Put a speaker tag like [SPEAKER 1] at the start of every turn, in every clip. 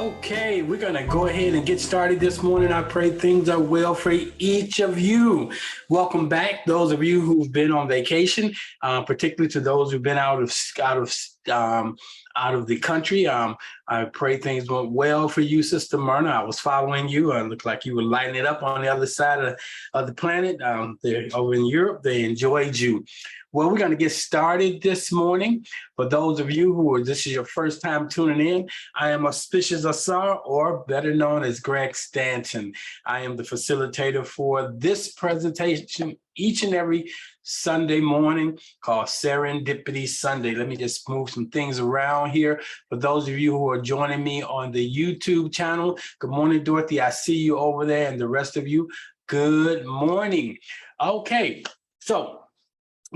[SPEAKER 1] Okay, we're going to go ahead and get started this morning. I pray things are well for each of you. Welcome back, those of you who've been on vacation, particularly to those who've been out of the country. I pray things went well for you, Sister Myrna. I was following you. It looked like you were lighting it up on the other side of the planet. They're over in Europe. They enjoyed you. Well, we're going to get started this morning. For those of you this is your first time tuning in, I am Auspicious Asar, or better known as Greg Stanton. I am the facilitator for this presentation each and every Sunday morning called Serendipity Sunday. Let me just move some things around here. For those of you who are joining me on the YouTube channel, good morning, Dorothy. I see you over there, and the rest of you, good morning. Okay, so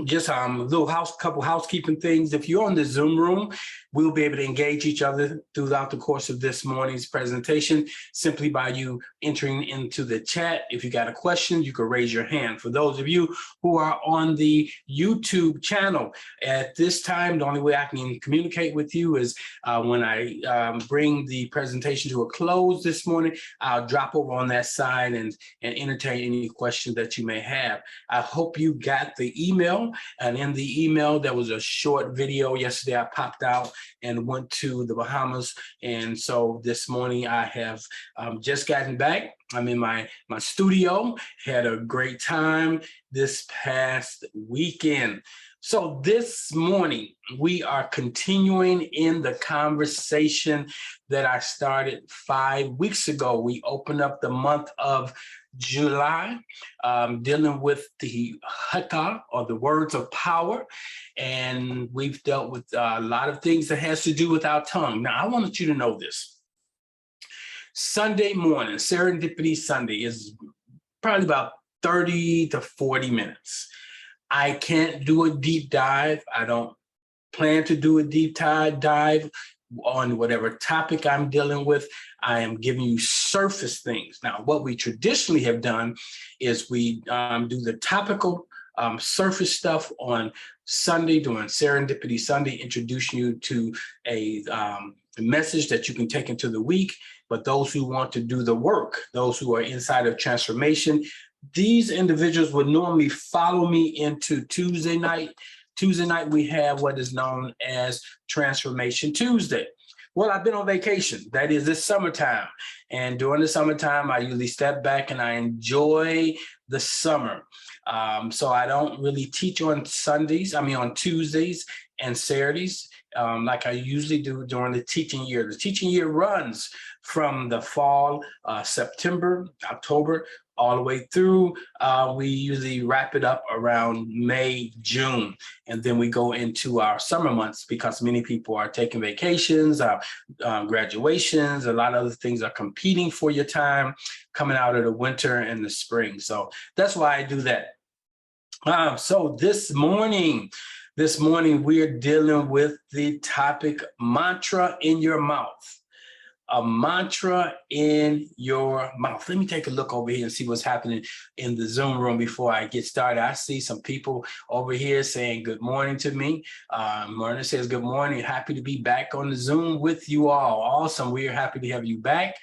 [SPEAKER 1] just a little couple housekeeping things. If you're on the Zoom room, we'll be able to engage each other throughout the course of this morning's presentation simply by you entering into the chat. If you got a question, you can raise your hand. For those of you who are on the YouTube channel, at this time, the only way I can communicate with you is when I bring the presentation to a close this morning. I'll drop over on that side and entertain any questions that you may have. I hope you got the email. And in the email, there was a short video. Yesterday, I popped out and went to the Bahamas. And so this morning, I have just gotten back. I'm in my studio, had a great time this past weekend. So this morning, we are continuing in the conversation that I started 5 weeks ago. We opened up the month of July, dealing with the Hekau, or the words of power. And we've dealt with a lot of things that has to do with our tongue. Now, I want you to know this. Sunday morning, Serendipity Sunday, is probably about 30 to 40 minutes. I can't do a deep dive. I don't plan to do a deep dive on whatever topic I'm dealing with. I am giving you surface things. Now, what we traditionally have done is we do the topical surface stuff on Sunday during Serendipity Sunday, introducing you to a message that you can take into the week. But those who want to do the work, those who are inside of transformation, these individuals would normally follow me into Tuesday night. Tuesday night, we have what is known as Transformation Tuesday. Well, I've been on vacation. That is this summertime. And during the summertime, I usually step back and I enjoy the summer. So I don't really teach on Tuesdays and Saturdays, like I usually do during the teaching year. The teaching year runs from the fall, September, October, all the way through. We usually wrap it up around May, June, and then we go into our summer months because many people are taking vacations, graduations, a lot of other things are competing for your time coming out of the winter and the spring. So that's why I do that. So this morning, we're dealing with the topic mantra in your mouth. A mantra in your mouth. Let me take a look over here and see what's happening in the Zoom room before I get started. I see some people over here saying good morning to me. Myrna says good morning. Happy to be back on the Zoom with you all. Awesome. We are happy to have you back.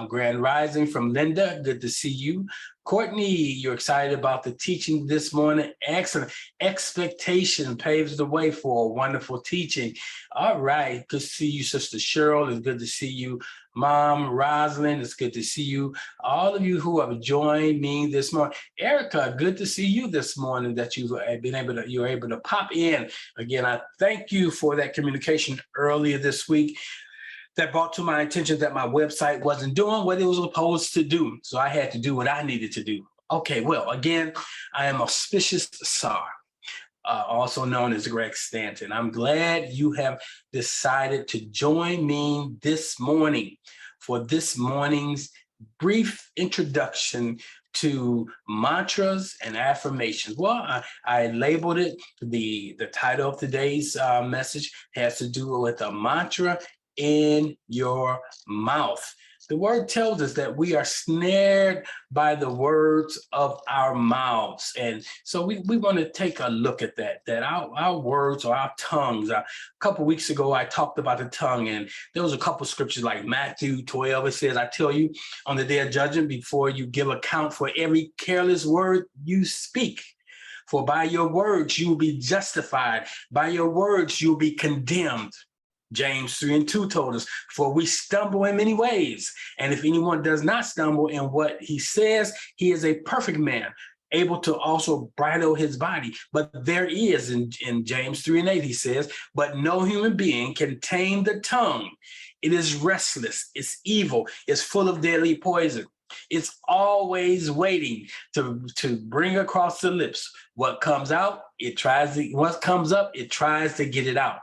[SPEAKER 1] Grand Rising from Linda. Good to see you. Courtney, you're excited about the teaching this morning. Excellent. Expectation paves the way for a wonderful teaching. All right. Good to see you, Sister Cheryl. It's good to see you. Mom, Rosalind, it's good to see you. All of you who have joined me this morning. Erica, good to see you this morning that you're able to pop in. Again, I thank you for that communication earlier this week. That brought to my attention that my website wasn't doing what it was supposed to do. So I had to do what I needed to do. Okay, well, again, I am Auspicious Asar, also known as Greg Stanton. I'm glad you have decided to join me this morning for this morning's brief introduction to mantras and affirmations. Well, I labeled it, the title of today's message has to do with a mantra in your mouth. The word tells us that we are snared by the words of our mouths. And so we want to take a look at that our words or our tongues. A couple weeks ago, I talked about the tongue, and there was a couple scriptures like Matthew 12. It says, I tell you, on the day of judgment, before you give account for every careless word you speak, for by your words you will be justified, by your words you'll be condemned. James 3:2 told us, for we stumble in many ways. And if anyone does not stumble in what he says, he is a perfect man, able to also bridle his body. But there is, in James 3:8, he says, but no human being can tame the tongue. It is restless, it's evil, it's full of deadly poison. It's always waiting to bring across the lips. What comes out, what comes up, it tries to get it out.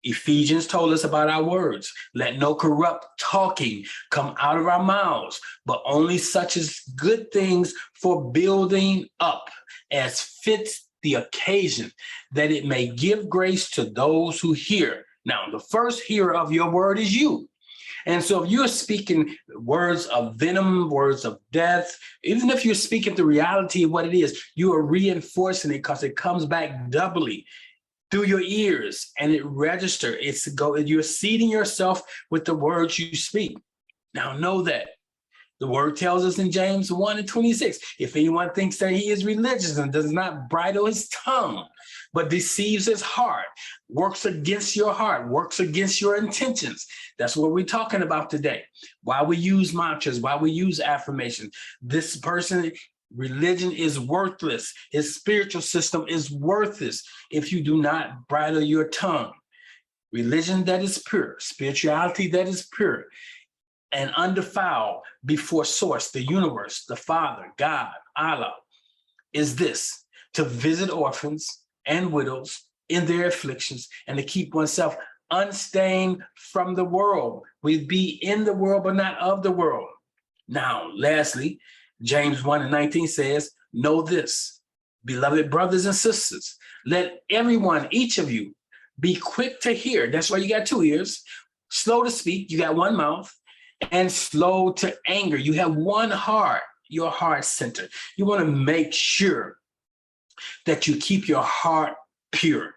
[SPEAKER 1] Ephesians told us about our words. Let no corrupt talking come out of our mouths, but only such as good things for building up, as fits the occasion, that it may give grace to those who hear. Now, the first hearer of your word is you. And so if you're speaking words of venom, words of death, even if you're speaking the reality of what it is, you are reinforcing it because it comes back doubly through your ears, and it registers. You're seeding yourself with the words you speak. Now know that the word tells us in James 1:26, if anyone thinks that he is religious and does not bridle his tongue, but deceives his heart, works against your heart, works against your intentions. That's what we're talking about today. Why we use mantras, why we use affirmation. This person, religion is worthless. His spiritual system is worthless if you do not bridle your tongue. Religion that is pure, spirituality that is pure and undefiled before source, the universe, the Father, God, Allah, is this: to visit orphans and widows in their afflictions and to keep oneself unstained from the world. We be in the world, but not of the world. Now, lastly, James 1:19 says, know this, beloved brothers and sisters, let everyone, each of you, be quick to hear. That's why you got two ears. Slow to speak, you got one mouth, and slow to anger. You have one heart, your heart center. You want to make sure that you keep your heart pure.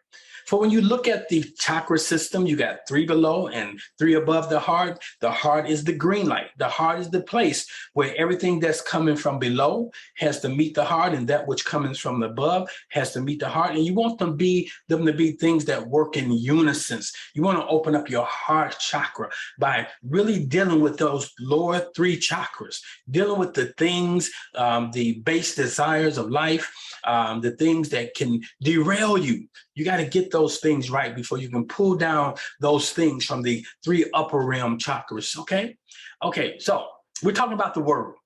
[SPEAKER 1] For when you look at the chakra system, you got 3 below and 3 above the heart. The heart is the green light. The heart is the place where everything that's coming from below has to meet the heart, and that which comes from above has to meet the heart. And you want them to be things that work in unison. You want to open up your heart chakra by really dealing with those lower 3 chakras, dealing with the things, the base desires of life, the things that can derail you. You got to get those things right before you can pull down those things from the 3 upper realm chakras. Okay, so we're talking about the word.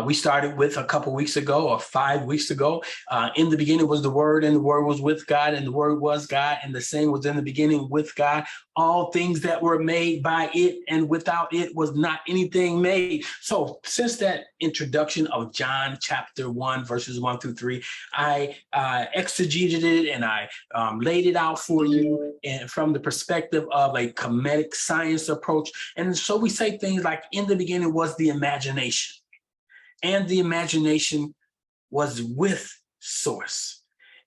[SPEAKER 1] We started with a couple weeks ago or 5 weeks ago. In the beginning was the word, and the word was with God, and the word was God, and the same was in the beginning with God. All things that were made by it, and without it was not anything made. So since that introduction of John chapter 1, verses 1 through 3, I exegeted it and I laid it out for you and from the perspective of a Kemetic science approach. And so we say things like, in the beginning was the imagination. And the imagination was with source,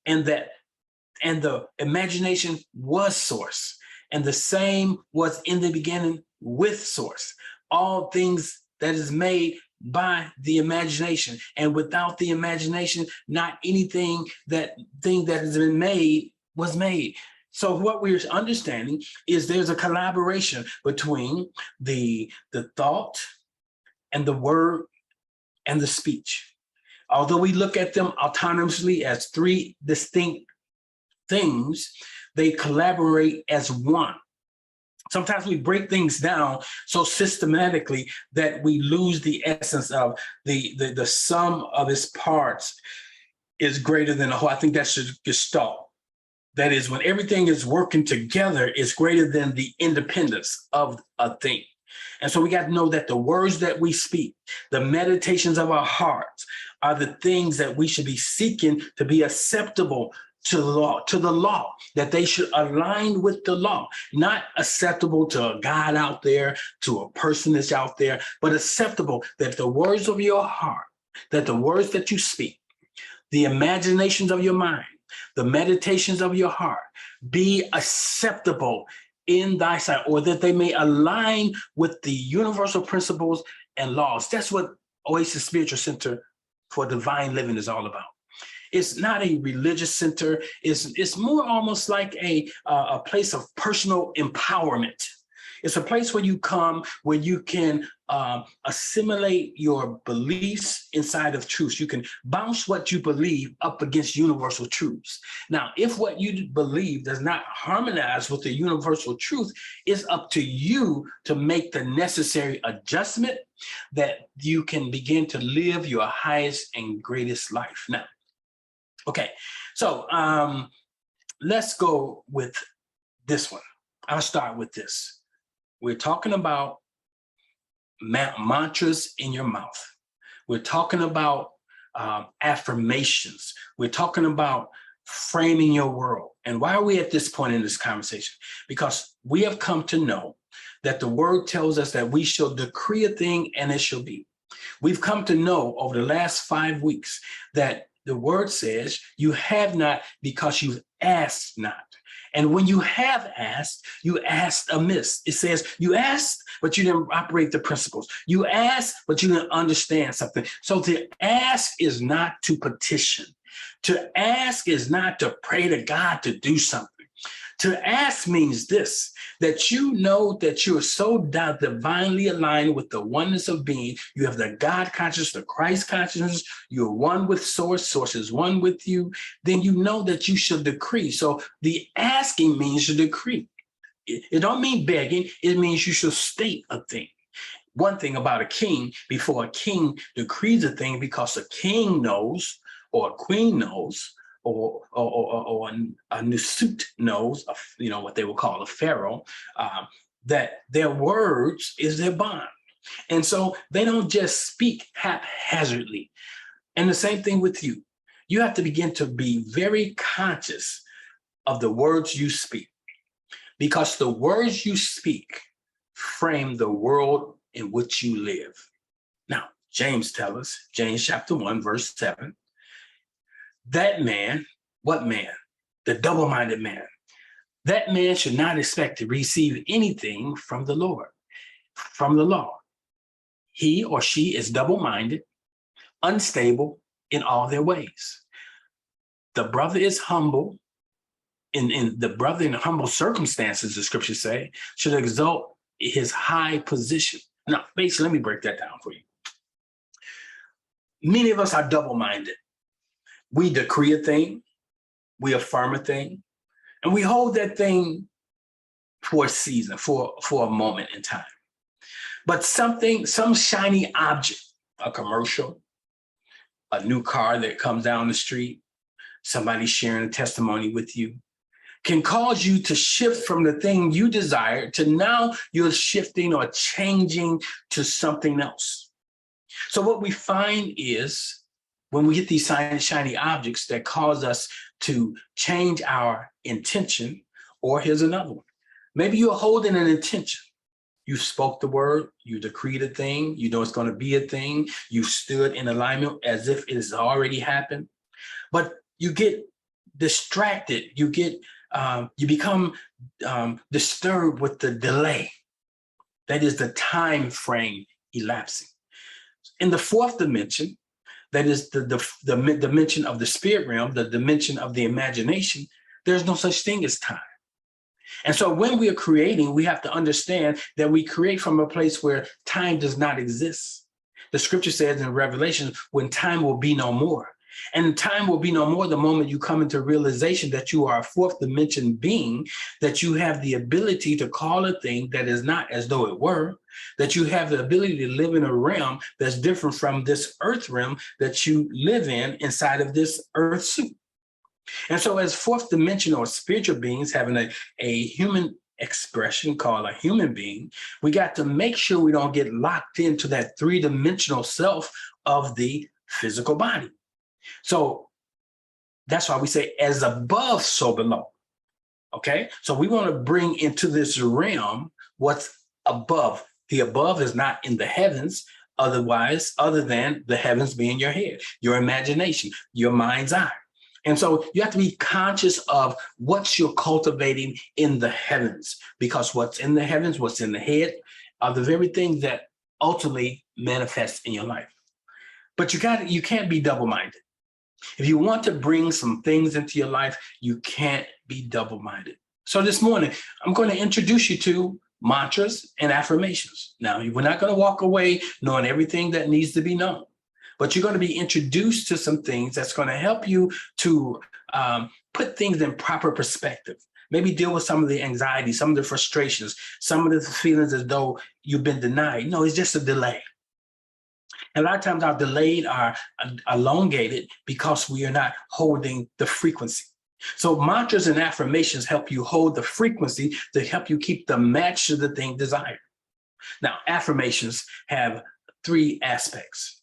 [SPEAKER 1] and the imagination was source, and the same was in the beginning with source. All things that is made by the imagination, and without the imagination, not anything that has been made was made. So what we're understanding is there's a collaboration between the thought and the word and the speech. Although we look at them autonomously as 3 distinct things, they collaborate as one. Sometimes we break things down so systematically that we lose the essence of the sum of its parts is greater than the whole. I think that's just Gestalt. That is, when everything is working together, it's greater than the independence of a thing. And so we got to know that the words that we speak, the meditations of our hearts, are the things that we should be seeking to be acceptable to the law, that they should align with the law, not acceptable to a God out there, to a person that's out there, but acceptable that the words of your heart, that the words that you speak, the imaginations of your mind, the meditations of your heart be acceptable in thy sight, or that they may align with the universal principles and laws. That's what Oasis Spiritual Center for Divine Living is all about. It's not a religious center. It's more almost like a place of personal empowerment. It's a place where you come, where you can assimilate your beliefs inside of truths. You can bounce what you believe up against universal truths. Now, if what you believe does not harmonize with the universal truth, it's up to you to make the necessary adjustment that you can begin to live your highest and greatest life. Now, okay, so let's go with this one. I'll start with this. We're talking about mantras in your mouth. We're talking about affirmations. We're talking about framing your world. And why are we at this point in this conversation? Because we have come to know that the word tells us that we shall decree a thing and it shall be. We've come to know over the last 5 weeks that the word says you have not because you've asked not. And when you have asked, you asked amiss. It says you asked, but you didn't operate the principles. You asked, but you didn't understand something. So to ask is not to petition. To ask is not to pray to God to do something. To ask means this, that you know that you are so divinely aligned with the oneness of being. You have the God consciousness, the Christ consciousness. You're one with source, source is one with you. Then you know that you should decree. So the asking means you decree. It don't mean begging. It means you should state a thing. One thing about a king, before a king decrees a thing, because a king knows or a queen knows, or a Nusut knows, what they will call a pharaoh, that their words is their bond. And so they don't just speak haphazardly. And the same thing with you. You have to begin to be very conscious of the words you speak, because the words you speak frame the world in which you live. Now, James tells us, James chapter 1, verse 7, that man, what man? The double-minded man. That man should not expect to receive anything from the Lord, from the law. He or she is double-minded, unstable in all their ways. The brother is humble. In the brother in humble circumstances, the scriptures say, should exalt his high position. Now, basically, let me break that down for you. Many of us are double-minded. We decree a thing, we affirm a thing, and we hold that thing for a season, for a moment in time. But some shiny object, a commercial, a new car that comes down the street, somebody sharing a testimony with you, can cause you to shift from the thing you desire to now you're shifting or changing to something else. So what we find is, when we get these shiny objects that cause us to change our intention, or here's another one. Maybe you're holding an intention. You spoke the word, you decreed a thing, you know it's going to be a thing, you stood in alignment as if it has already happened, but you get distracted, you become disturbed with the delay. That is the time frame elapsing. In the fourth dimension, that is the dimension of the spirit realm, the dimension of the imagination, there's no such thing as time. And so when we are creating, we have to understand that we create from a place where time does not exist. The scripture says in Revelation, when time will be no more. And time will be no more the moment you come into realization that you are a fourth dimension being, that you have the ability to call a thing that is not as though it were, that you have the ability to live in a realm that's different from this earth realm that you live in inside of this earth suit. And so as fourth dimensional or spiritual beings having a human expression called a human being, we got to make sure we don't get locked into that three-dimensional self of the physical body. So That's why we say as above, so below. Okay, so we want to bring into this realm what's above. The above is not in the heavens, other than the heavens being your head, your imagination, your mind's eye. And so you have to be conscious of what you're cultivating in the heavens, because what's in the heavens, what's in the head, are the very things that ultimately manifest in your life. But you can't be double-minded. If you want to bring some things into your life, you can't be double-minded. So this morning, I'm going to introduce you to mantras and affirmations. Now, we're not going to walk away knowing everything that needs to be known, but you're going to be introduced to some things that's going to help you to put things in proper perspective. Maybe deal with some of the anxiety, some of the frustrations, some of the feelings as though you've been denied. No, it's just a delay. And a lot of times our delayed are elongated because we are not holding the frequency. So mantras and affirmations help you hold the frequency to help you keep the match to the thing desired. Now, affirmations have three aspects.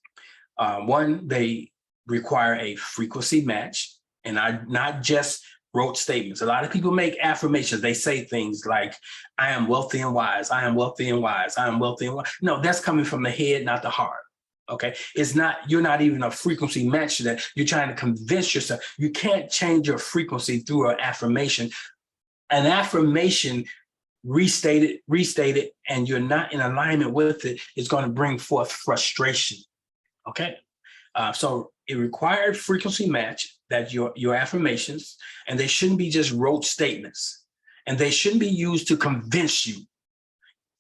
[SPEAKER 1] One, they require a frequency match, and not just rote statements. A lot of people make affirmations. They say things like, I am wealthy and wise. I am wealthy and wise. I am wealthy and wise. No, that's coming from the head, not the heart. Okay, you're not even a frequency match to that. You're trying to convince yourself. You can't change your frequency through an affirmation. An affirmation restated, and you're not in alignment with it, is going to bring forth frustration. Okay, so it required frequency match, that your affirmations, and they shouldn't be just rote statements, and they shouldn't be used to convince you.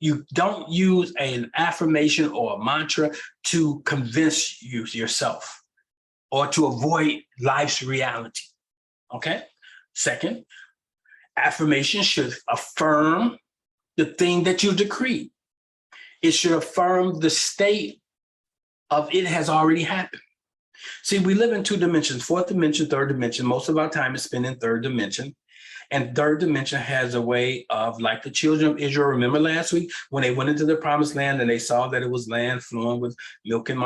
[SPEAKER 1] You don't use an affirmation or a mantra to convince yourself or to avoid life's reality. Okay? Second, affirmation should affirm the thing that you decree. It should affirm the state of it has already happened. See, we live in two dimensions, fourth dimension, third dimension. Most of our time is spent in third dimension. And third dimension has a way of, like the children of Israel, remember last week when they went into the promised land and they saw that it was land flowing with milk and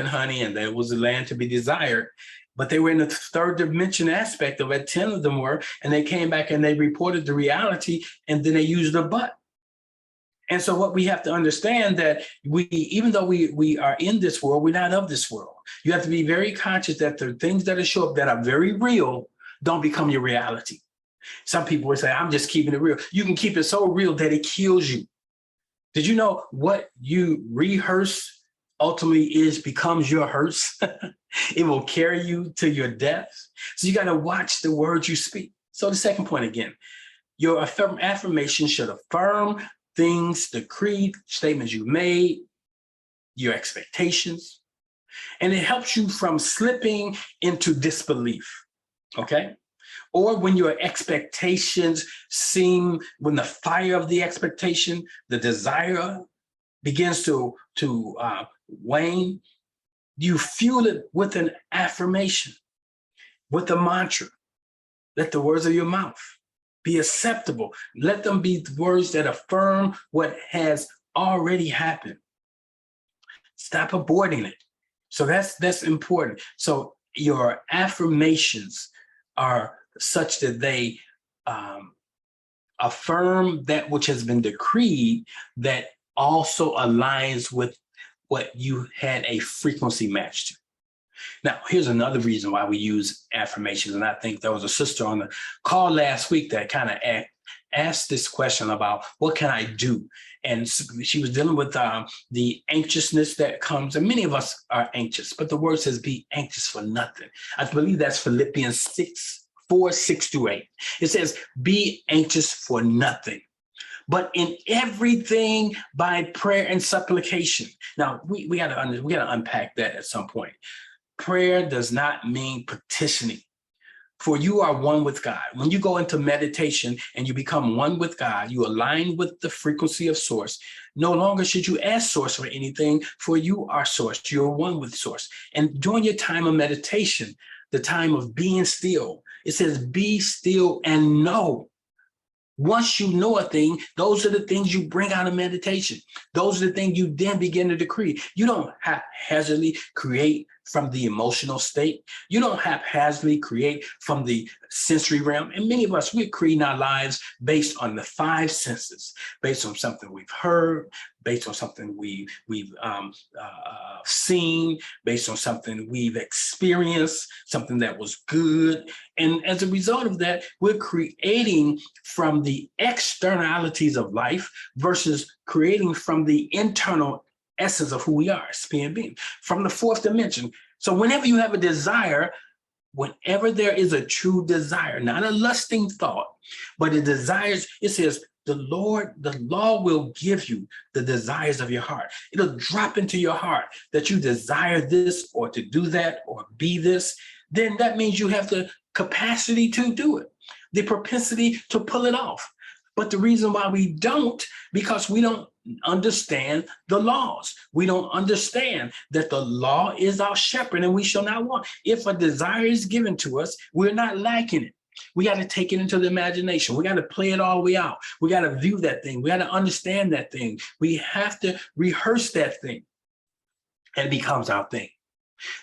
[SPEAKER 1] honey, and there was a land to be desired. But they were in the third dimension aspect of it, 10 of them were, and they came back and they reported the reality, and then they used a but. And so what we have to understand that even though we are in this world, we're not of this world. You have to be very conscious that the things that show up that are very real don't become your reality. Some people would say, I'm just keeping it real. You can keep it so real that it kills you. Did you know what you rehearse ultimately becomes your hearse? It will carry you to your death. So you got to watch the words you speak. So the second point again, your affirmation should affirm things, decreed, statements you made, your expectations, and it helps you from slipping into disbelief, okay? Or when your expectations when the fire of the expectation, the desire begins to wane, you fuel it with an affirmation, with a mantra. Let the words of your mouth be acceptable. Let them be the words that affirm what has already happened. Stop aborting it. So that's important. So your affirmations are such that they affirm that which has been decreed, that also aligns with what you had a frequency match to. Now, here's another reason why we use affirmations. And I think there was a sister on the call last week that kind of asked this question about what can I do? And she was dealing with the anxiousness that comes, and many of us are anxious, but the word says be anxious for nothing. I believe that's Philippians 4:6-8. It says, be anxious for nothing, but in everything by prayer and supplication. Now, we got to unpack that at some point. Prayer does not mean petitioning. For you are one with God. When you go into meditation and you become one with God, you align with the frequency of source. No longer should you ask source for anything, for you are source. You're one with source. And during your time of meditation, the time of being still, it says, be still and know. Once you know a thing, those are the things you bring out of meditation. Those are the things you then begin to decree. You don't haphazardly create from the emotional state. You don't haphazardly create from the sensory realm. And many of us, we're creating our lives based on the five senses, based on something we've heard, based on something we've seen, based on something we've experienced, something that was good. And as a result of that, we're creating from the externalities of life versus creating from the internal essence of who we are, spirit being, from the fourth dimension. So whenever you have a desire, whenever there is a true desire, not a lusting thought, but a desire, it says, the law will give you the desires of your heart. It'll drop into your heart that you desire this or to do that or be this. Then that means you have the capacity to do it, the propensity to pull it off. But the reason why we don't, because we don't understand the laws. We don't understand that the law is our shepherd and we shall not want. If a desire is given to us, we're not lacking it. We got to take it into the imagination. We got to play it all the way out. We got to view that thing. We got to understand that thing. We have to rehearse that thing, and it becomes our thing.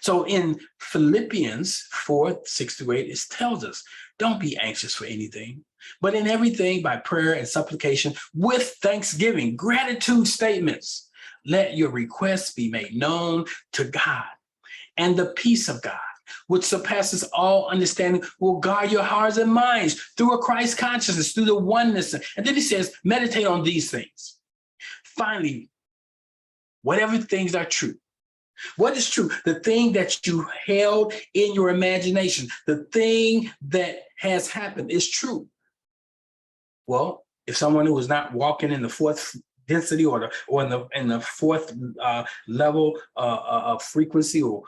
[SPEAKER 1] So in Philippians 4:6-8, it tells us, don't be anxious for anything, but in everything by prayer and supplication with thanksgiving, gratitude statements, let your requests be made known to God, and the peace of God, which surpasses all understanding, will guard your hearts and minds through a Christ consciousness, through the oneness. And then he says, meditate on these things. Finally, whatever things are true. What is true? The thing that you held in your imagination, the thing that has happened is true. Well, if someone who is not walking in the fourth density or in the fourth level of frequency or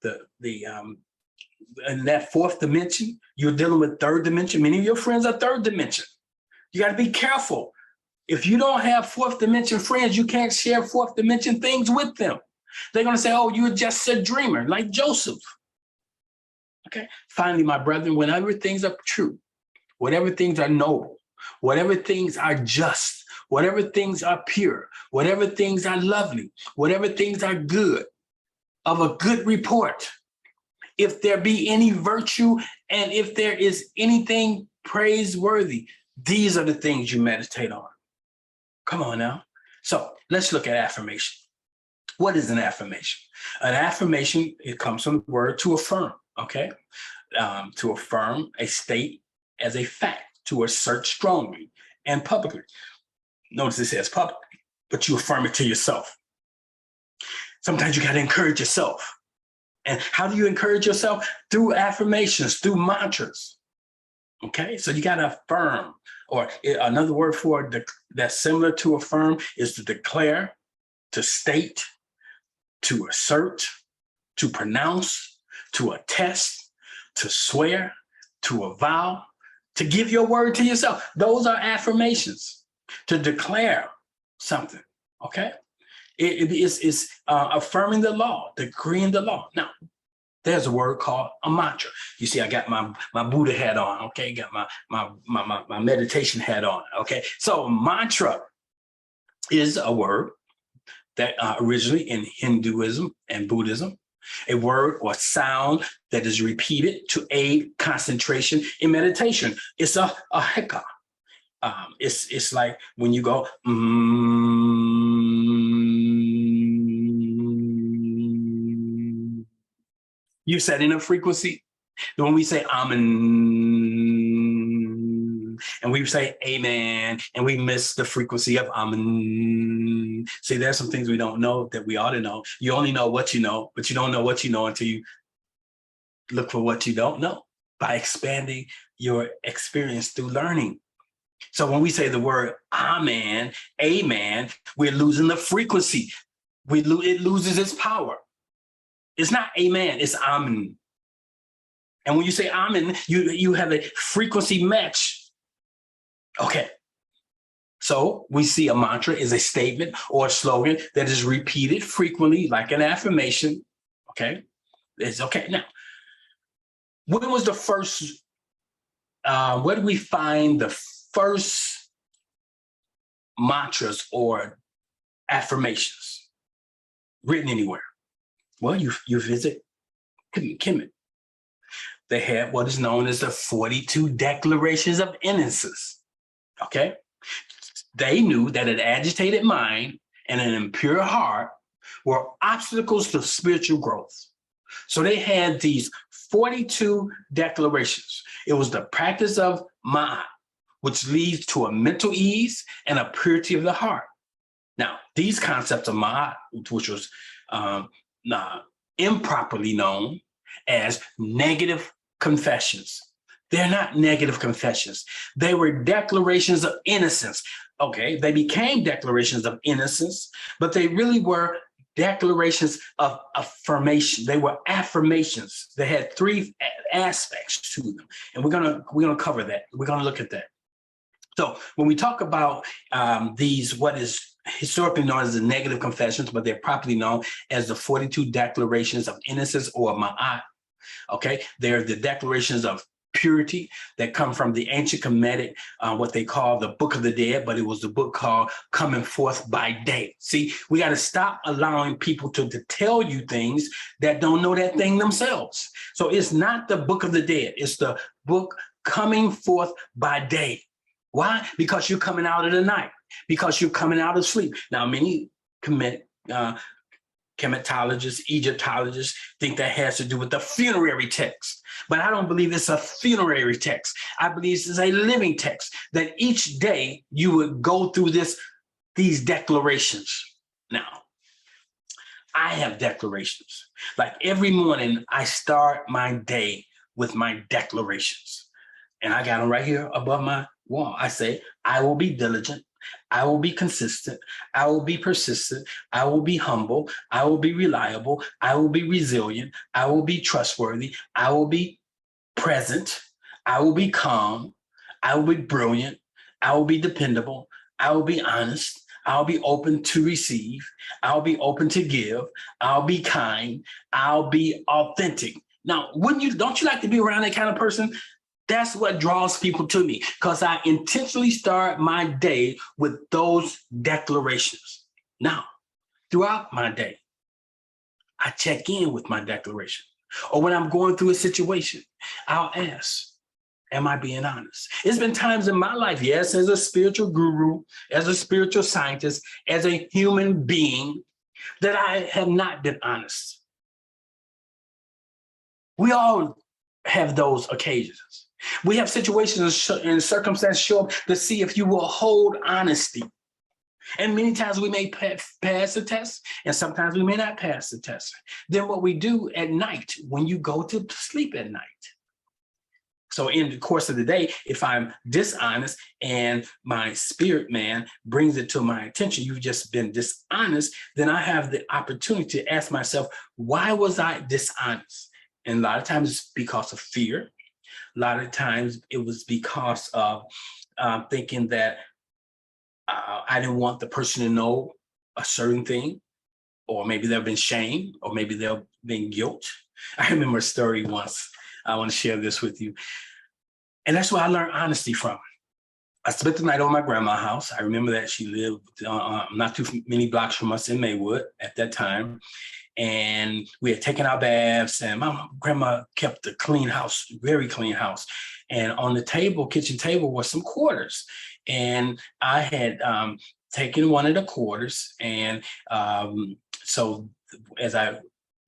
[SPEAKER 1] in that fourth dimension, you're dealing with third dimension. Many of your friends are third dimension. You got to be careful. If you don't have fourth dimension friends, you can't share fourth dimension things with them. They're going to say, oh, you're just a dreamer, like Joseph. Okay. Finally, my brethren, whenever things are true, whatever things are noble, whatever things are just, whatever things are pure, whatever things are lovely, whatever things are good, of a good report, if there be any virtue and if there is anything praiseworthy, these are the things you meditate on. Come on now. So let's look at affirmation. What is an affirmation? An affirmation, it comes from the word to affirm, okay? To affirm a state as a fact, to assert strongly and publicly. Notice it says public, but you affirm it to yourself. Sometimes you got to encourage yourself. And how do you encourage yourself? Through affirmations, through mantras. Okay, so you got to affirm, or another word for that's similar to affirm is to declare, to state, to assert, to pronounce, to attest, to swear, to avow, to give your word to yourself. Those are affirmations, to declare something, okay? It's affirming the law, decreeing the law. Now, there's a word called a mantra. You see, I got my Buddha hat on, okay? Got my meditation hat on, okay? So mantra is a word that originally in Hinduism and Buddhism, a word or sound that is repeated to aid concentration in meditation. It's a Hekau. It's like when you go, you're setting a frequency. When we say amen, and we say amen, and we miss the frequency of amen. See, there's some things we don't know that we ought to know. You only know what you know, but you don't know what you know until you look for what you don't know by expanding your experience through learning. So when we say the word amen, we're losing the frequency. It loses its power. It's not amen, it's amen. And when you say amen, you have a frequency match. Okay. So we see a mantra is a statement or a slogan that is repeated frequently, like an affirmation. Okay. It's okay. Now, when was the first, where do we find the first mantras or affirmations written anywhere? Well, you visit Kemetic. They had what is known as the 42 Declarations of Innocence. Okay? They knew that an agitated mind and an impure heart were obstacles to spiritual growth. So they had these 42 declarations. It was the practice of Ma'at, which leads to a mental ease and a purity of the heart. Now, these concepts of Ma'at, which was improperly known as negative confessions. They're not negative confessions. They were declarations of innocence. Okay, they became declarations of innocence, but they really were declarations of affirmation. They were affirmations. They had three aspects to them, and we're gonna cover that. We're gonna look at that. So when we talk about these, what is historically known as the negative confessions, but they're properly known as the 42 Declarations of Innocence, or Ma'at. Okay, they're the declarations of purity that come from the ancient Kemetic, what they call the Book of the Dead, but it was the book called Coming Forth by Day. See, we got to stop allowing people to tell you things that don't know that thing themselves. So it's not the Book of the Dead, it's the book Coming Forth by Day. Why? Because you're coming out of the night, because you're coming out of sleep. Now, many Kemetologists, Egyptologists think that has to do with the funerary text. But I don't believe it's a funerary text. I believe this is a living text, that each day you would go through these declarations. Now, I have declarations. Like every morning, I start my day with my declarations. And I got them right here above my wall. I say, I will be diligent. I will be consistent. I will be persistent. I will be humble. I will be reliable. I will be resilient. I will be trustworthy. I will be present. I will be calm. I will be brilliant. I will be dependable. I will be honest. I'll be open to receive. I'll be open to give. I'll be kind. I'll be authentic. Now, don't you like to be around that kind of person? That's what draws people to me, because I intentionally start my day with those declarations. Now, throughout my day, I check in with my declaration. Or when I'm going through a situation, I'll ask, am I being honest? It's been times in my life, yes, as a spiritual guru, as a spiritual scientist, as a human being, that I have not been honest. We all have those occasions. We have situations and circumstances show up to see if you will hold honesty. And many times we may pass the test, and sometimes we may not pass the test. Then what we do at night, when you go to sleep at night. So in the course of the day, if I'm dishonest and my spirit man brings it to my attention, you've just been dishonest, then I have the opportunity to ask myself, why was I dishonest? And a lot of times it's because of fear. A lot of times it was because of thinking that I didn't want the person to know a certain thing, or maybe there've been shame, or maybe there've been guilt. I remember a story once. I want to share this with you. And that's where I learned honesty from. I spent the night over my grandma's house. I remember that she lived not too many blocks from us in Maywood at that time. And we had taken our baths, and my grandma kept a clean house, very clean house. And on the kitchen table, was some quarters. And I had taken one of the quarters. And so as I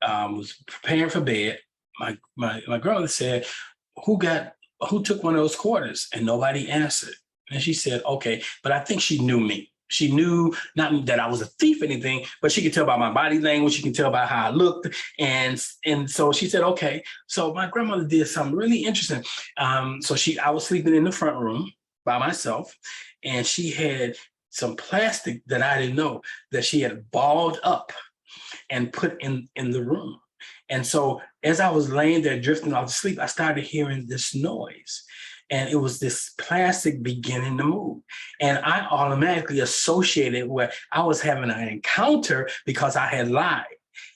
[SPEAKER 1] was preparing for bed, my grandmother said, who took one of those quarters? And nobody answered. And she said, okay, but I think she knew me. She knew not that I was a thief or anything, but she could tell by my body language. She could tell by how I looked. And so she said, okay. So my grandmother did something really interesting. I was sleeping in the front room by myself, and she had some plastic that I didn't know that she had balled up and put in the room. And so as I was laying there drifting off to sleep, I started hearing this noise. And it was this plastic beginning to move. And I automatically associated where I was having an encounter because I had lied.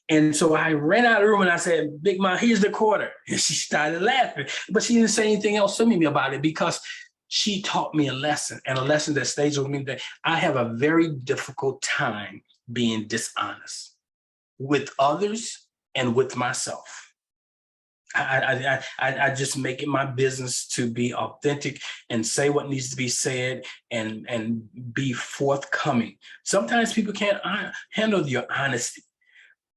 [SPEAKER 1] And so I ran out of the room and I said, Big Mom, here's the quarter. And she started laughing. But she didn't say anything else to me about it, because she taught me a lesson, and a lesson that stays with me, that I have a very difficult time being dishonest with others and with myself. I just make it my business to be authentic and say what needs to be said and be forthcoming. Sometimes people can't handle your honesty,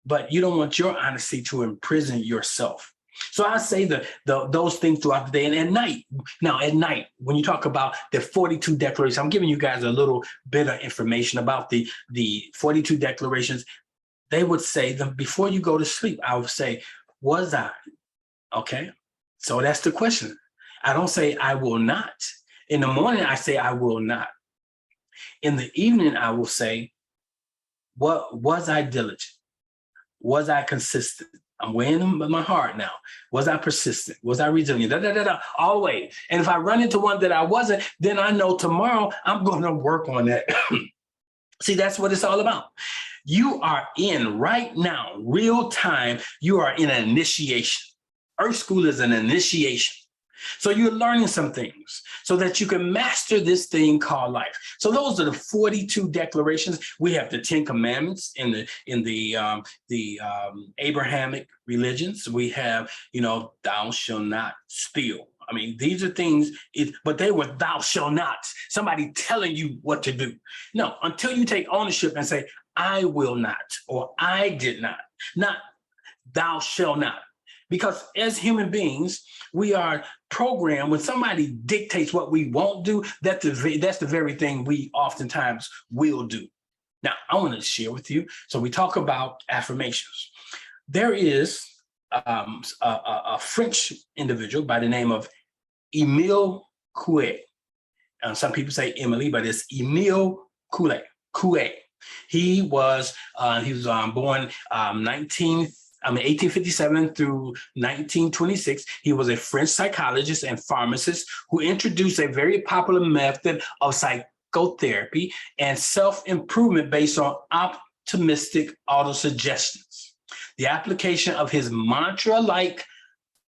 [SPEAKER 1] but you don't want your honesty to imprison yourself. So I say those things throughout the day and at night. Now, at night, when you talk about the 42 declarations, I'm giving you guys a little bit of information about the 42 declarations. They would say them before you go to sleep. I would say, was I? Okay, so that's the question. I don't say I will not. In the morning, I say I will not. In the evening, I will say, what was I diligent? Was I consistent? I'm weighing my heart now. Was I persistent? Was I resilient? Always. And if I run into one that I wasn't, then I know tomorrow I'm going to work on that. See, that's what it's all about. You are in right now, real time, you are in an initiation. Earth School is an initiation. So you're learning some things so that you can master this thing called life. So those are the 42 declarations. We have the 10 Commandments in the Abrahamic religions. We have, thou shalt not steal. I mean, these are things, but they were thou shalt not. Somebody telling you what to do. No, until you take ownership and say, I will not, or I did not thou shalt not. Because as human beings, we are programmed. When somebody dictates what we won't do, that's the very thing we oftentimes will do. Now, I want to share with you. So we talk about affirmations. There is a French individual by the name of Émile Coué. Some people say Emily, but it's Émile Coué. He was born 1857 through 1926. He was a French psychologist and pharmacist who introduced a very popular method of psychotherapy and self-improvement based on optimistic autosuggestions. The application of his mantra-like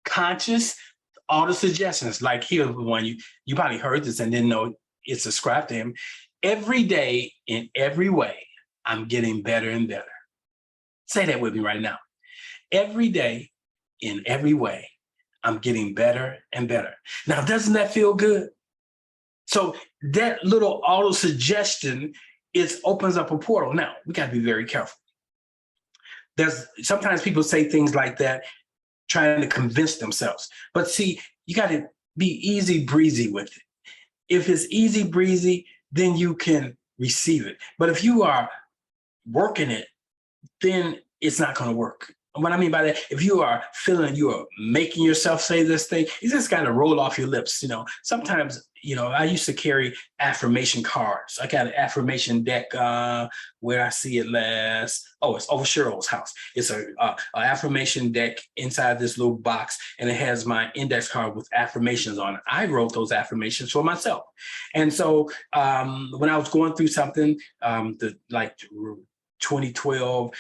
[SPEAKER 1] conscious autosuggestions, like here's one, you probably heard this and didn't know it's ascribed to him. Every day, in every way, I'm getting better and better. Say that with me right now. Every day, in every way, I'm getting better and better. Now, doesn't that feel good? So that little auto suggestion opens up a portal. Now, we got to be very careful. Sometimes people say things like that, trying to convince themselves. But see, you got to be easy breezy with it. If it's easy breezy, then you can receive it. But if you are working it, then it's not going to work. What I mean by that, if you are feeling you are making yourself say this thing, you just got to roll off your lips. Sometimes, I used to carry affirmation cards. I got an affirmation deck where I see it last. Oh, it's over Cheryl's house. It's a affirmation deck inside this little box, and it has my index card with affirmations on it. I wrote those affirmations for myself. And so when I was going through something, like 2012,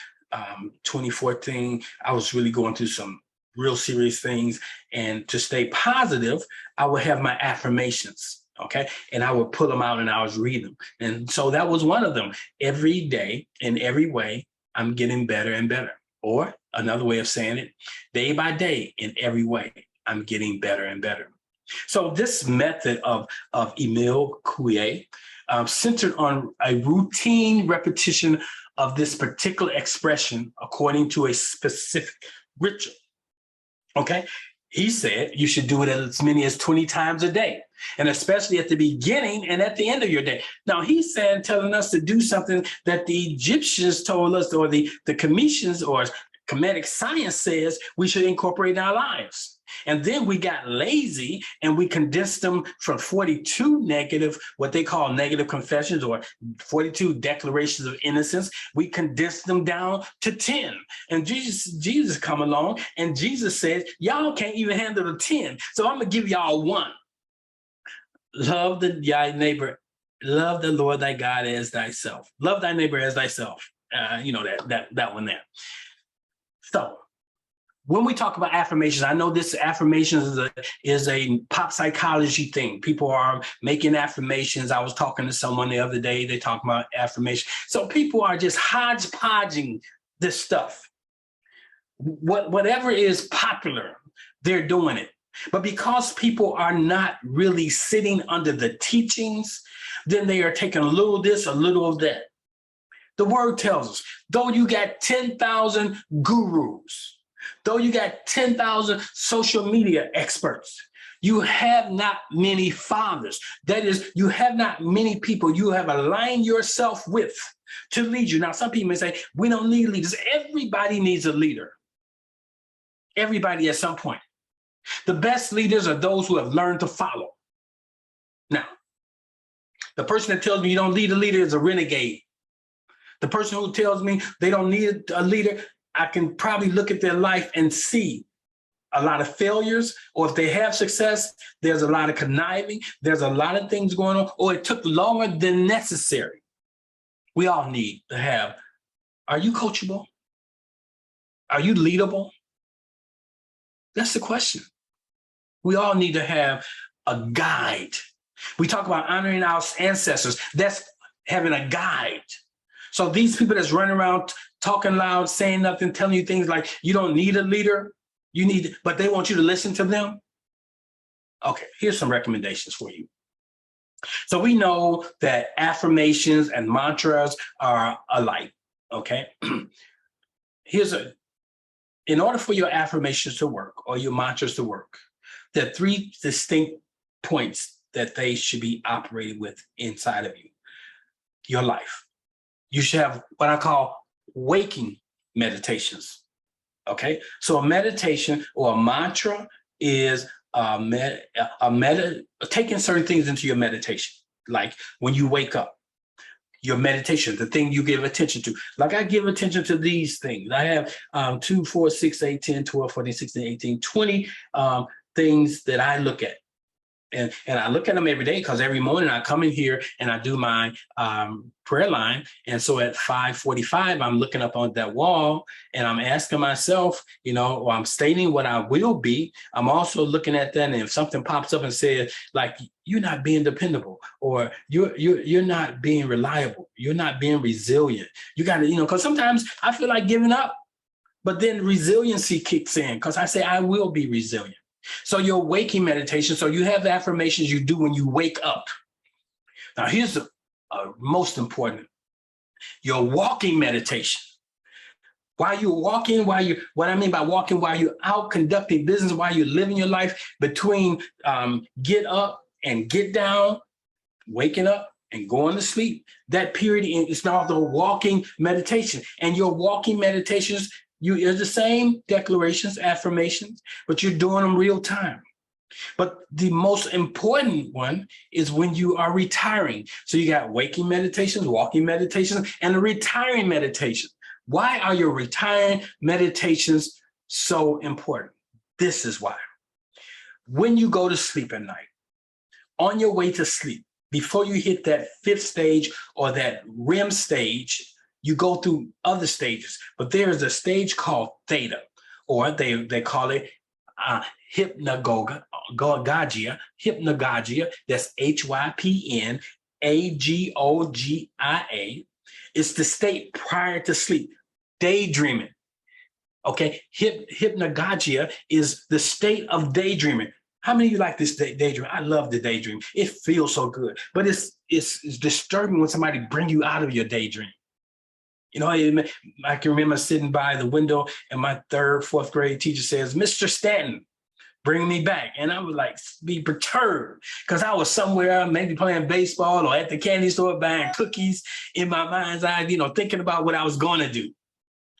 [SPEAKER 1] 2014, I was really going through some real serious things. And to stay positive, I would have my affirmations, okay? And I would pull them out and I was reading them. And so that was one of them. Every day, in every way, I'm getting better and better. Or another way of saying it, day by day, in every way, I'm getting better and better. So this method of Émile Coué centered on a routine repetition of this particular expression according to a specific ritual. Okay, he said you should do it as many as 20 times a day, and especially at the beginning and at the end of your day. Now, he's telling us to do something that the Egyptians told us, or the Cometians or Kemetic science says we should incorporate in our lives. And then we got lazy and we condensed them from 42 negative, what they call negative confessions, or 42 declarations of innocence. We condensed them down to 10. And Jesus come along and Jesus said, y'all can't even handle the 10. So I'm going to give y'all one. Love thy neighbor. Love the Lord thy God as thyself. Love thy neighbor as thyself. That one there. So when we talk about affirmations, I know this affirmations is a pop psychology thing. People are making affirmations. I was talking to someone the other day. They talk about affirmation. So people are just hodgepodging this stuff. whatever is popular, they're doing it. But because people are not really sitting under the teachings, then they are taking a little of this, a little of that. The word tells us, though you got 10,000 gurus, though you got 10,000 social media experts, you have not many fathers. That is, you have not many people you have aligned yourself with to lead you. Now, some people may say, we don't need leaders. Everybody needs a leader. Everybody at some point. The best leaders are those who have learned to follow. Now, the person that tells me you don't need a leader is a renegade. The person who tells me they don't need a leader, I can probably look at their life and see a lot of failures, or if they have success, there's a lot of conniving, there's a lot of things going on, or it took longer than necessary. We all need to have, are you coachable? Are you leadable? That's the question. We all need to have a guide. We talk about honoring our ancestors. That's having a guide. So these people that's running around talking loud, saying nothing, telling you things like you don't need a leader, but they want you to listen to them. Okay, here's some recommendations for you. So we know that affirmations and mantras are alike, okay? In order for your affirmations to work or your mantras to work, there are three distinct points that they should be operating with inside of you, your life. You should have what I call waking meditations, okay? So a meditation or a mantra is taking certain things into your meditation, like when you wake up, your meditation, the thing you give attention to. Like I give attention to these things. I have 2, 4, 6, 8, 10, 12, 14, 16, 18, 20 things that I look at. And I look at them every day because every morning I come in here and I do my prayer line. And so at 5:45, I'm looking up on that wall and I'm asking myself, or I'm stating what I will be. I'm also looking at that. And if something pops up and says, like, you're not being dependable, or you're not being reliable, you're not being resilient. You got to, because sometimes I feel like giving up, but then resiliency kicks in because I say I will be resilient. So your waking meditation, so you have the affirmations you do when you wake up. Now here's the most important, your walking meditation. While you're walking, what I mean by walking, while you're out conducting business, while you're living your life between get up and get down, waking up and going to sleep, that period is called the walking meditation. And your walking meditations, you're the same declarations, affirmations, but you're doing them real time. But the most important one is when you are retiring. So you got waking meditations, walking meditations, and a retiring meditation. Why are your retiring meditations so important? This is why. When you go to sleep at night, on your way to sleep, before you hit that fifth stage or that REM stage, you go through other stages, but there is a stage called theta, or they call it hypnagogia. That's HYPNAGOGIA. It's the state prior to sleep, daydreaming. Okay, hypnagogia is the state of daydreaming. How many of you like this daydream? I love the daydream. It feels so good, but it's disturbing when somebody bring you out of your daydream. I can remember sitting by the window and my 3rd, 4th grade teacher says, Mr. Stanton, bring me back. And I would be perturbed because I was somewhere maybe playing baseball or at the candy store buying cookies in my mind's eye, thinking about what I was going to do.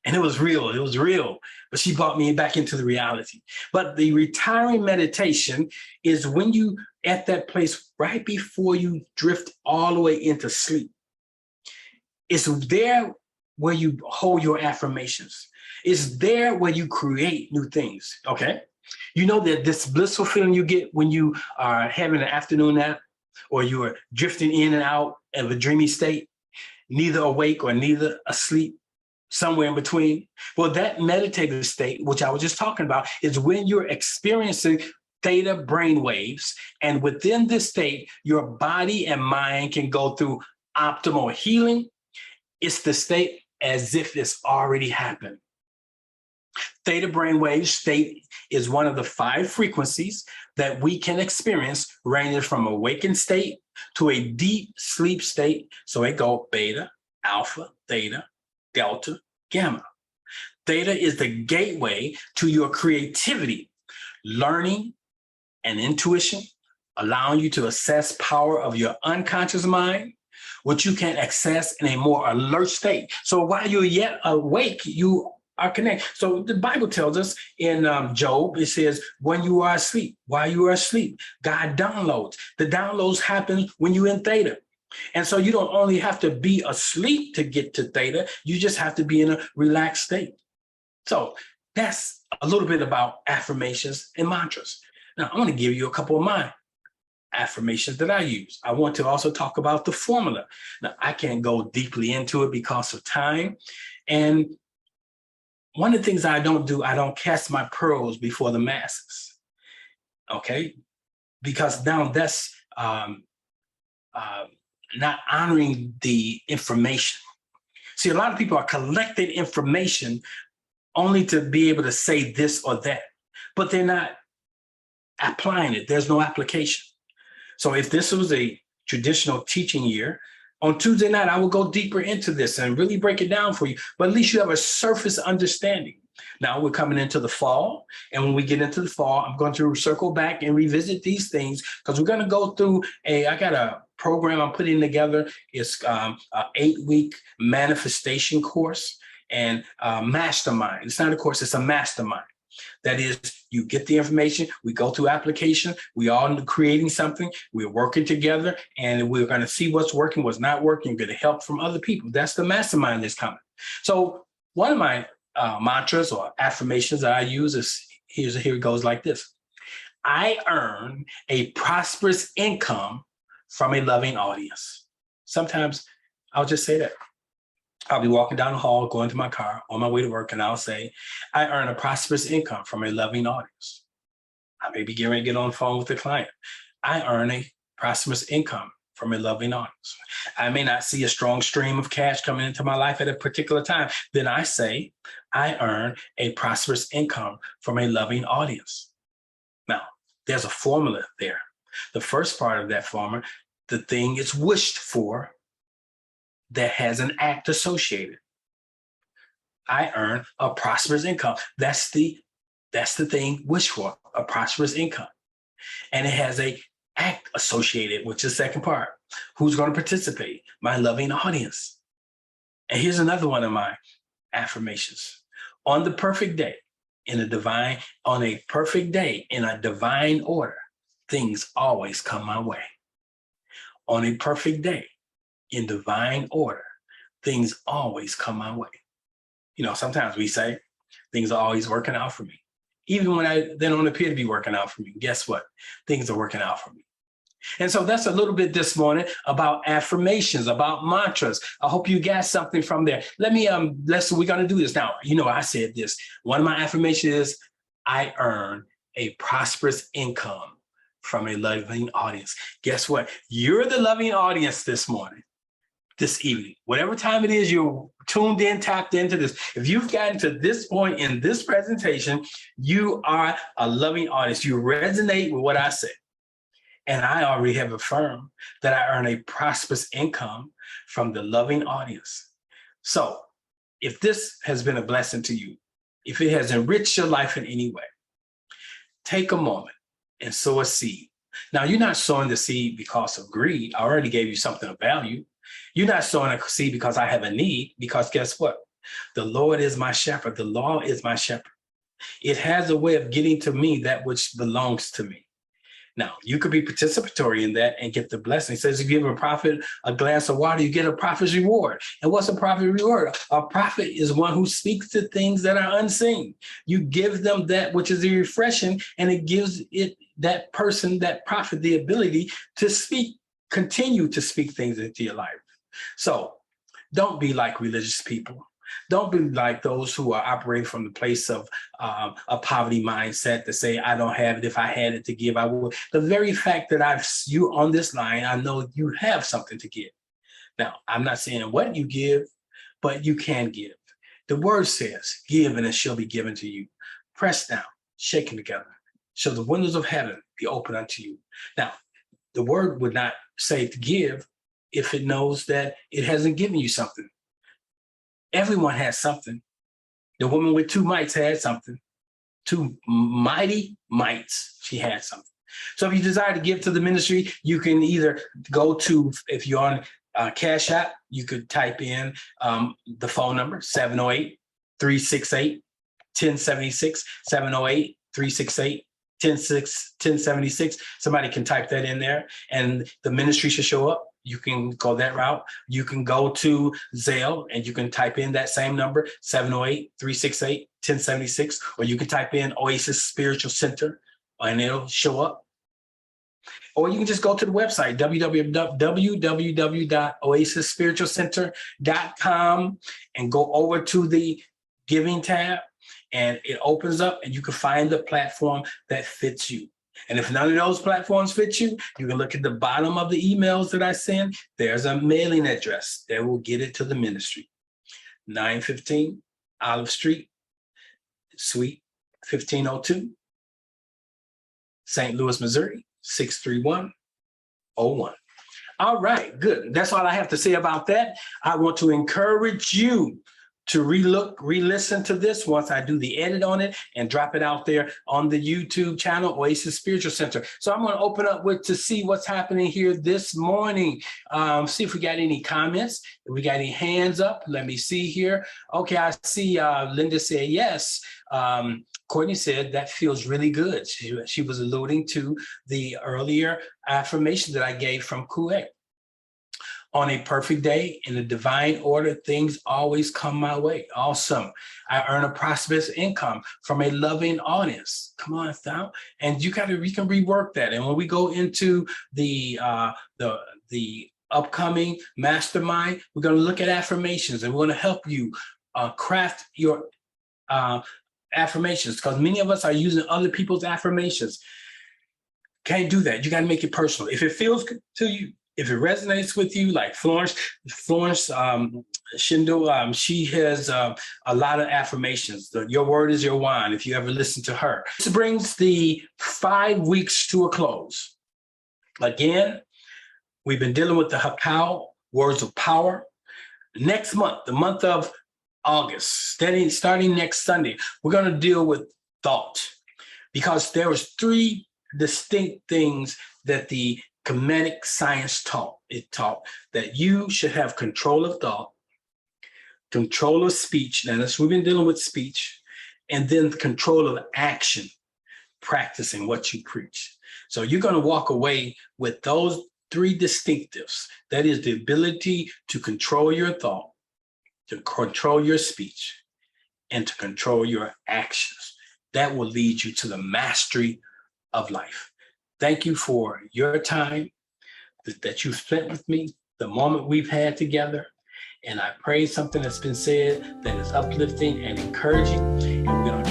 [SPEAKER 1] And it was real, but she brought me back into the reality. But the retiring meditation is when you at that place right before you drift all the way into sleep. It's there where you hold your affirmations. It's there where you create new things, okay? You know that this blissful feeling you get when you are having an afternoon nap or you are drifting in and out of a dreamy state, neither awake or neither asleep, somewhere in between. Well, that meditative state, which I was just talking about, is when you're experiencing theta brain waves. And within this state, your body and mind can go through optimal healing. It's the state as if it's already happened. Theta brainwave state is one of the 5 frequencies that we can experience, ranging from awakened state to a deep sleep state. So it goes beta, alpha, theta, delta, gamma. Theta is the gateway to your creativity, learning, and intuition, allowing you to assess power of your unconscious mind, which you can access in a more alert state. So while you're yet awake, you are connected. So the Bible tells us in Job, it says, when you are asleep, while you are asleep, God downloads. The downloads happen when you're in theta. And so you don't only have to be asleep to get to theta, you just have to be in a relaxed state. So that's a little bit about affirmations and mantras. Now, I'm going to give you a couple of my affirmations that I use. I want to also talk about the formula. Now, I can't go deeply into it because of time. And one of the things I don't do, I don't cast my pearls before the masses. Okay? Because now that's not honoring the information. See, a lot of people are collecting information only to be able to say this or that, but they're not applying it. There's no application. So if this was a traditional teaching year, on Tuesday night, I will go deeper into this and really break it down for you, but at least you have a surface understanding. Now we're coming into the fall, and when we get into the fall, I'm going to circle back and revisit these things because we're going to go through I got a program I'm putting together. It's an 8-week manifestation course and mastermind. It's not a course, it's a mastermind. That is, you get the information, we go through application, we all creating something, we're working together, and we're going to see what's working, what's not working, get help from other people. That's the mastermind that's coming. So one of my mantras or affirmations that I use is, here it goes like this. I earn a prosperous income from a loving audience. Sometimes I'll just say that. I'll be walking down the hall, going to my car on my way to work, and I'll say, I earn a prosperous income from a loving audience. I may be getting ready to get on the phone with the client. I earn a prosperous income from a loving audience. I may not see a strong stream of cash coming into my life at a particular time. Then I say, I earn a prosperous income from a loving audience. Now, there's a formula there. The first part of that formula, the thing is wished for that has an act associated. I earn a prosperous income. That's the thing wished for, a prosperous income. And it has a act associated, which is the second part. Who's going to participate? My loving audience. And here's another one of my affirmations. On the perfect day, in a divine order, things always come my way. On a perfect day, in divine order, things always come my way. You know, sometimes we say things are always working out for me. Even when they don't appear to be working out for me, guess what? Things are working out for me. And so that's a little bit this morning about affirmations, about mantras. I hope you got something from there. We're going to do this now. You know, I said this. One of my affirmations is, I earn a prosperous income from a loving audience. Guess what? You're the loving audience this morning, this evening. Whatever time it is you're tuned in, tapped into this. If you've gotten to this point in this presentation, you are a loving audience. You resonate with what I said. And I already have affirmed that I earn a prosperous income from the loving audience. So if this has been a blessing to you, if it has enriched your life in any way, take a moment and sow a seed. Now, you're not sowing the seed because of greed. I already gave you something of value. You're not sowing a seed because I have a need, because guess what? The Lord is my shepherd. The law is my shepherd. It has a way of getting to me that which belongs to me. Now, you could be participatory in that and get the blessing. It says you give a prophet a glass of water, you get a prophet's reward. And what's a prophet's reward? A prophet is one who speaks to things that are unseen. You give them that which is refreshing, and it gives that person, that prophet, the ability to speak, continue to speak things into your life. So don't be like religious people. Don't be like those who are operating from the place of a poverty mindset to say, I don't have it. If I had it to give, I would. The very fact that you on this line, I know you have something to give. Now, I'm not saying what you give, but you can give. The word says, give and it shall be given to you. Press down, shaken together. So the windows of heaven be open unto you. Now, the word would not say to give if it knows that it hasn't given you something. Everyone has something. The woman with 2 mites had something. 2 mighty mites, she had something. So if you desire to give to the ministry, you can either go to, if you're on Cash App, you could type in the phone number, 708-368-1076, 708-368-1076. Somebody can type that in there and the ministry should show up. You can go that route. You can go to Zelle and you can type in that same number, 708-368-1076, or you can type in Oasis Spiritual Center and it'll show up. Or you can just go to the website, www.oasisspiritualcenter.com, and go over to the giving tab, and it opens up and you can find the platform that fits you. And if none of those platforms fit you, you can look at the bottom of the emails that I send. There's a mailing address that will get it to the ministry. 915 Olive Street, Suite 1502, St. Louis, Missouri, 63101. All right, good. That's all I have to say about that. I want to encourage you to re-listen to this once I do the edit on it and drop it out there on the YouTube channel, Oasis Spiritual Center. So I'm going to open up to see what's happening here this morning. See if we got any comments. If we got any hands up, let me see here. Okay, I see Linda said yes. Courtney said that feels really good. She was alluding to the earlier affirmation that I gave from Kuwait. On a perfect day, in a divine order, things always come my way. Awesome. I earn a prosperous income from a loving audience. Come on, Thou. And you can rework that. And when we go into the upcoming mastermind, we're going to look at affirmations and we're going to help you craft your affirmations, because many of us are using other people's affirmations. Can't do that. You got to make it personal. If it feels good to you, if it resonates with you, like Florence Shindo, she has a lot of affirmations. Your word is your wine, if you ever listen to her. This brings the 5 weeks to a close. Again, we've been dealing with the Hekau, words of power. Next month, the month of August, starting next Sunday, we're going to deal with thought, because there was 3 distinct things that the Kemetic science taught. It taught that you should have control of thought, control of speech. Now, we've been dealing with speech, and then control of action, practicing what you preach. So you're going to walk away with those 3 distinctives. That is the ability to control your thought, to control your speech, and to control your actions. That will lead you to the mastery of life. Thank you for your time that you've spent with me, the moment we've had together. And I pray something that's been said that is uplifting and encouraging. And we're going to